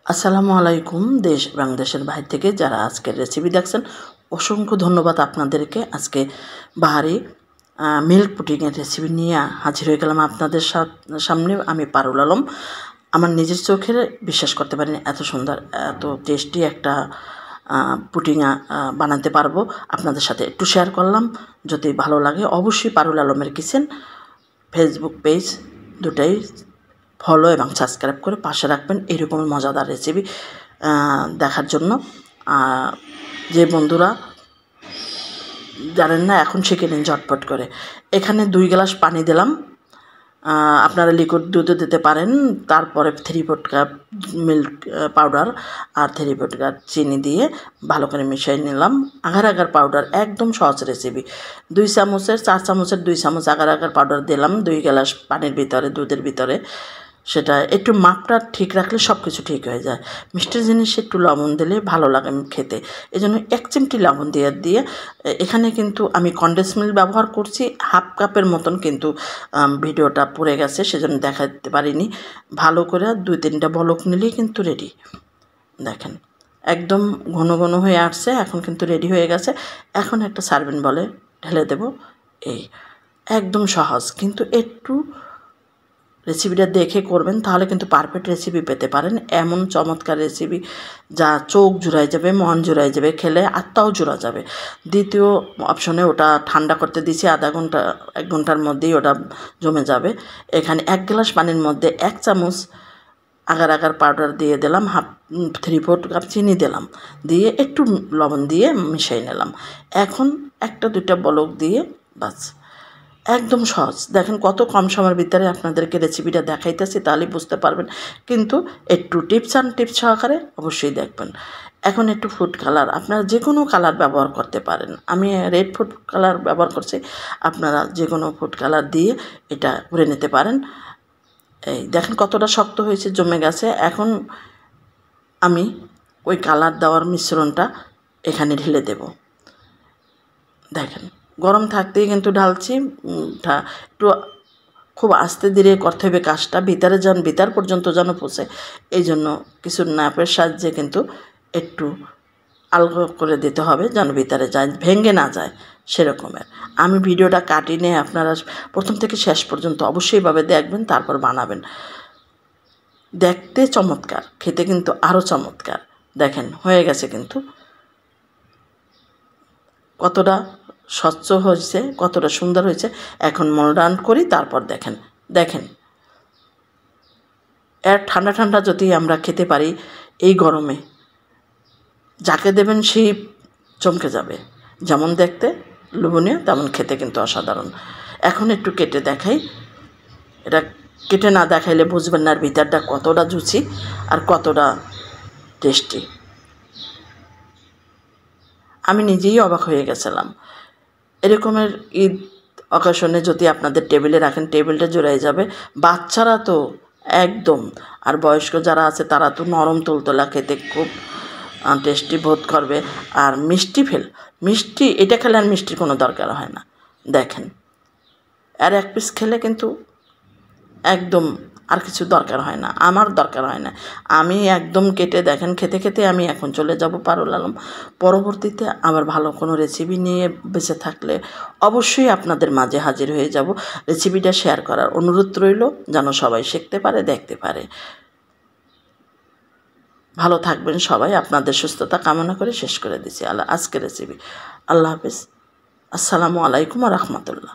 আসসালামু আলাইকুম। দেশ এবং দেশের বাইরে থেকে যারা আজকের রেসিপি দেখছেন অসংখ্য ধন্যবাদ আপনাদেরকে। আজকে বাহারি মিল্ক পুডিংয়ের রেসিপি নিয়ে হাজির হয়ে গেলাম আপনাদের সামনে। আমি পারুল আলম। আমার নিজের চোখের বিশ্বাস করতে পারিনি এত সুন্দর এত টেস্টি একটা পুডিং বানাতে পারবো। আপনাদের সাথে একটু শেয়ার করলাম। যদি ভালো লাগে অবশ্যই পারুল আলমের কিচেন ফেসবুক পেজ দুটাই ফলো এবং সাবস্ক্রাইব করে পাশে রাখবেন এরকম মজাদার রেসিপি দেখার জন্য। যে বন্ধুরা জানেন না এখন শিখে নিন ঝটপট করে। এখানে 2 গ্লাস পানি দিলাম, আপনারা লিকুইড দুধও দিতে পারেন। তারপরে 3/4 কাপ মিল্ক পাউডার আর 3/4 কাপ চিনি দিয়ে ভালো করে মিশিয়ে নিলাম। আগার আগার পাউডার একদম সহজ রেসিপি। 4 চামচের 2 চামচ আগার আগার পাউডার দিলাম 2 গ্লাস পানির ভিতরে, দুধের ভিতরে। সেটা একটু মাপটা ঠিক রাখলে সব কিছু ঠিক হয়ে যায়। মিষ্টির জিনিসে একটু লবণ দিলে ভালো লাগে খেতে, এই জন্য 1 চিমটি লবণ দিয়ে এখানে কিন্তু আমি কনডেন্স মিল্ক ব্যবহার করছি 1/2 কাপের মতন, কিন্তু ভিডিওটা পড়ে গেছে সেজন্য দেখাতে পারিনি। ভালো করে 2-3টা বলক নিলেই কিন্তু রেডি। দেখেন একদম ঘন ঘন হয়ে আসছে, এখন কিন্তু রেডি হয়ে গেছে। এখন একটা সার্ভিং বলে ঢেলে দেব। এই একদম সহজ, কিন্তু একটু রেসিপিটা দেখে করবেন, তাহলে কিন্তু পারফেক্ট রেসিপি পেতে পারেন। এমন চমৎকার রেসিপি যা চোখ জুড়াই যাবে, মন জুড়াই যাবে, খেলে আত্মাও জুড়া যাবে। দ্বিতীয় অপশনে ওটা ঠান্ডা করতে দিয়েছি 1 ঘন্টার মধ্যেই ওটা জমে যাবে। এখানে 1 গ্লাস পানির মধ্যে 1 চামচ আগার আগার পাউডার দিয়ে দিলাম, 3/4 কাপ চিনি দিলাম, দিয়ে একটু লবণ দিয়ে মিশিয়ে নিলাম। এখন 1-2টা বলক দিয়ে বাস, একদম সহজ। দেখেন কত কম সময়ের ভিতরে আপনাদেরকে রেসিপিটা দেখাইতেছি, তাহলেই বুঝতে পারবেন। কিন্তু একটু টিপস সহকারে অবশ্যই দেখবেন। এখন একটু ফুড কালার, আপনারা যে কোনো কালার ব্যবহার করতে পারেন। আমি রেড ফুড কালার ব্যবহার করছি, আপনারা যে কোনো ফুড কালার দিয়ে এটা করে নিতে পারেন। এই দেখেন কতটা শক্ত হয়েছে, জমে গেছে। এখন আমি ওই কালার দেওয়ার মিশ্রণটা এখানে ঢেলে দেব। দেখেন গরম থাকতেই কিন্তু ঢালছি। একটু খুব আস্তে ধীরে করতে হবে কাজটা, ভিতর পর্যন্ত যেন পৌঁছে। এই জন্য কিছু নাপের সাহায্যে কিন্তু একটু আলগা করে দিতে হবে, যেন ভিতরে যায়, ভেঙে না যায় সেরকমের। আমি ভিডিওটা কাটিয়ে আপনারা প্রথম থেকে শেষ পর্যন্ত অবশ্যইভাবে দেখবেন, তারপর বানাবেন। দেখতে চমৎকার, খেতে কিন্তু আরও চমৎকার। দেখেন হয়ে গেছে, কিন্তু কতটা স্বচ্ছ হয়েছে, কতটা সুন্দর হয়েছে। এখন মোল্ড করি, তারপর দেখেন ঠান্ডা ঠান্ডা যদি আমরা খেতে পারি এই গরমে, যাকে দেবেন সেই চমকে যাবে। যেমন দেখতে লোভনীয়, তেমন খেতে কিন্তু অসাধারণ। এখন একটু কেটে দেখাই। এটা কেটে না দেখাইলে বুঝবেন না আর ভিতরটা কতটা জুচি আর কতটা টেস্টি। আমি নিজেই অবাক হয়ে গেছিলাম। এরকমের ঈদ অকেশনে যদি আপনাদের টেবিলে রাখেন, টেবিলটা জুড়াই যাবে। বাচ্চারা তো একদম, আর বয়স্ক যারা আছে তারা তো নরম তুলতলা, খেতে খুব টেস্টি বোধ করবে। আর মিষ্টি এটা খেলে আর মিষ্টির কোনো দরকার হয় না। দেখেন আর 1 পিস খেলে কিন্তু একদম আর কিছু দরকার হয় না, আমার দরকার হয় না। আমি একদম কেটে দেখেন খেতে খেতে আমি এখন চলে যাব পারুল আলম। পরবর্তীতে আবার ভালো কোনো রেসিপি নিয়ে বেঁচে থাকলে অবশ্যই আপনাদের মাঝে হাজির হয়ে যাব। রেসিপিটা শেয়ার করার অনুরোধ রইল, যেন সবাই শিখতে পারে, দেখতে পারে। ভালো থাকবেন সবাই। আপনাদের সুস্থতা কামনা করে শেষ করে দিচ্ছি আজকের রেসিপি। আল্লাহ হাফেজ। আসসালামু আলাইকুম ওয়া রাহমাতুল্লাহ।